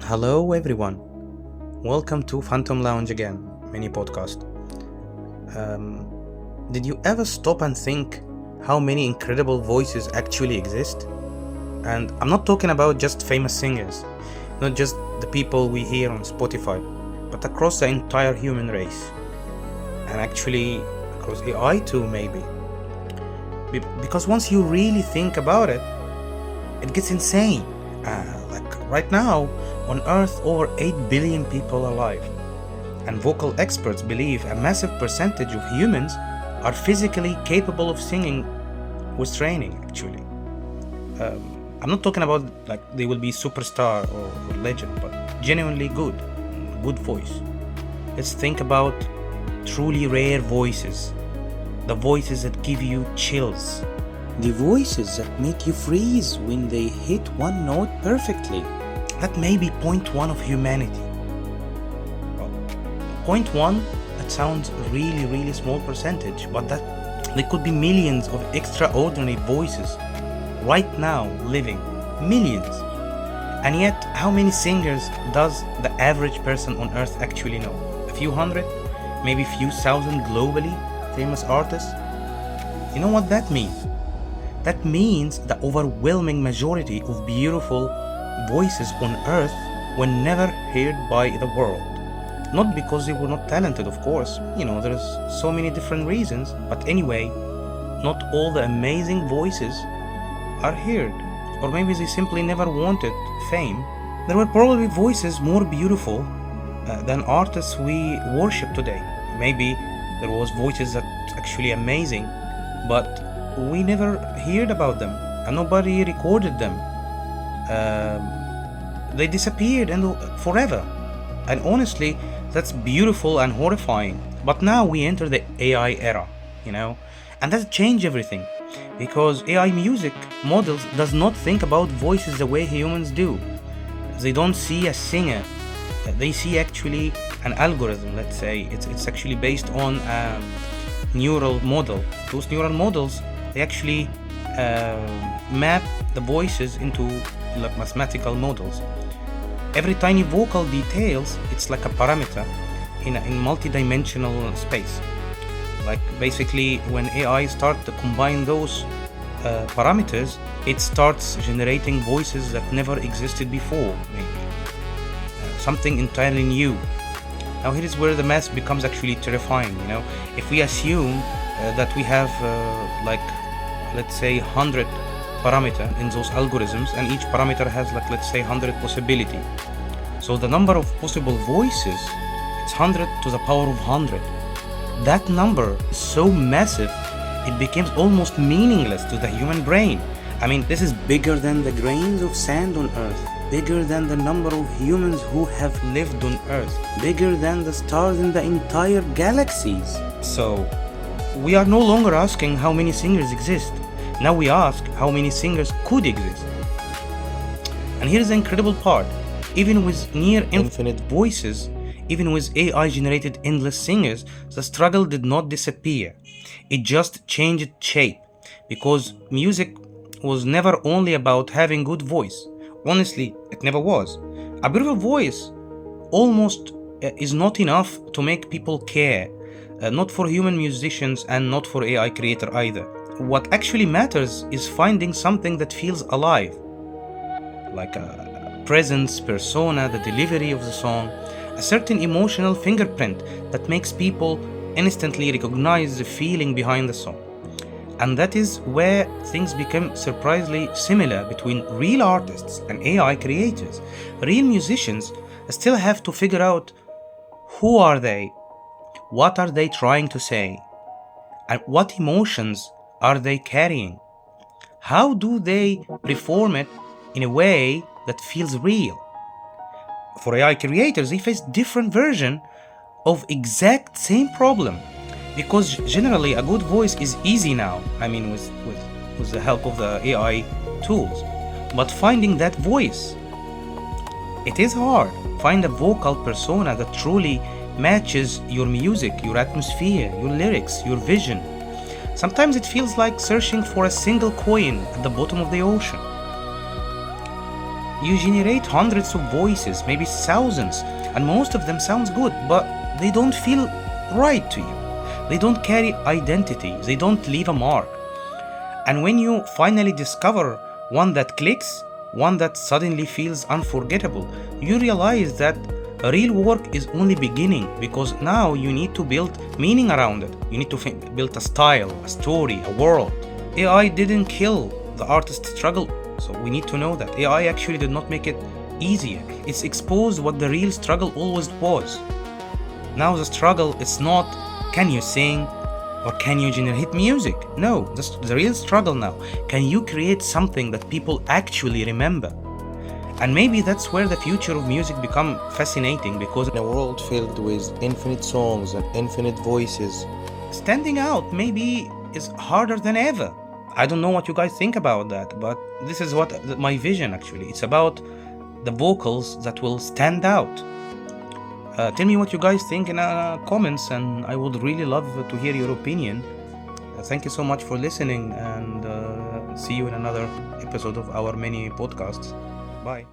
Hello everyone, welcome to Phantom Lounge again, mini podcast. Did you ever stop and think how many incredible voices actually exist? And I'm not talking about just famous singers, not just the people we hear on Spotify, but across the entire human race. And actually across AI too, maybe. Because once you really think about it, it gets insane. Like right now, on Earth, over 8 billion people alive. And vocal experts believe a massive percentage of humans are physically capable of singing with training, actually. I'm not talking about like they will be superstar or legend, but genuinely good voice. Let's think about truly rare voices. The voices that give you chills. The voices that make you freeze when they hit one note perfectly. That may be point one of humanity. Well, point one, that sounds really small percentage, but that there could be millions of extraordinary voices right now living. Millions. And yet, how many singers does the average person on earth actually know? A few hundred? Maybe a few thousand globally famous artists? You know what that means? That means the overwhelming majority of beautiful voices on earth were never heard by the world. Not because they were not talented, of course. There's so many different reasons. But anyway, not all the amazing voices are heard. Or maybe they simply never wanted fame. There were probably voices more beautiful than artists we worship today. Maybe there was voices that actually amazing, but we never heard about them and nobody recorded them. They disappeared and forever. And honestly, that's beautiful and horrifying. But now we enter the AI era, and that changed everything. Because AI music models does not think about voices the way humans do. They don't see a singer. They see actually an algorithm, let's say. It's actually based on a neural model. Those neural models, they actually map the voices into like mathematical models. Every tiny vocal details, it's like a parameter in multi-dimensional space. Like basically when AI starts to combine those parameters, it starts generating voices that never existed before, maybe. Something entirely new. Now here is where the math becomes actually terrifying, If we assume that we have let's say 100 parameter in those algorithms, and each parameter has let's say 100 possibility. So the number of possible voices, it's 100 to the power of 100. That number is so massive, it becomes almost meaningless to the human brain. I mean, this is bigger than the grains of sand on Earth, bigger than the number of humans who have lived on Earth, bigger than the stars in the entire galaxies. So, we are no longer asking how many singers exist. Now we ask how many singers could exist. And here's the incredible part. Even with near infinite voices, even with AI-generated endless singers, the struggle did not disappear. It just changed shape. Because music was never only about having good voice. Honestly, it never was. A beautiful voice almost is not enough to make people care. Not for human musicians and not for AI creator either. What actually matters is finding something that feels alive. Like a presence, persona, the delivery of the song, a certain emotional fingerprint that makes people instantly recognize the feeling behind the song. And that is where things become surprisingly similar between real artists and AI creators. Real musicians still have to figure out who are they, what are they trying to say, and what emotions are they carrying. How do they perform it in a way that feels real? For AI creators, they face different version of exact same problem. Because generally a good voice is easy now, with the help of the AI tools. But finding that voice, it is hard. Find a vocal persona that truly matches your music, your atmosphere, your lyrics, your vision. Sometimes it feels like searching for a single coin at the bottom of the ocean. you generate hundreds of voices, maybe thousands, and most of them sounds good, but they don't feel right to you. They don't carry identity, they don't leave a mark. And when you finally discover one that clicks, one that suddenly feels unforgettable, you realize that real work is only beginning, because now you need to build meaning around it. You need to build a style, a story, a world. AI didn't kill the artist's struggle, so we need to know that. AI actually did not make it easier. It's exposed what the real struggle always was. Now the struggle is not can you sing or can you generate music? No, the real struggle now. Can you create something that people actually remember? And maybe that's where the future of music become fascinating, because In a world filled with infinite songs and infinite voices, standing out maybe is harder than ever. I don't know what you guys think about that, but this is what my vision actually. It's about the vocals that will stand out. Tell me what you guys think in comments, and I would really love to hear your opinion. Thank you so much for listening, and see you in another episode of our mini podcasts. Bye.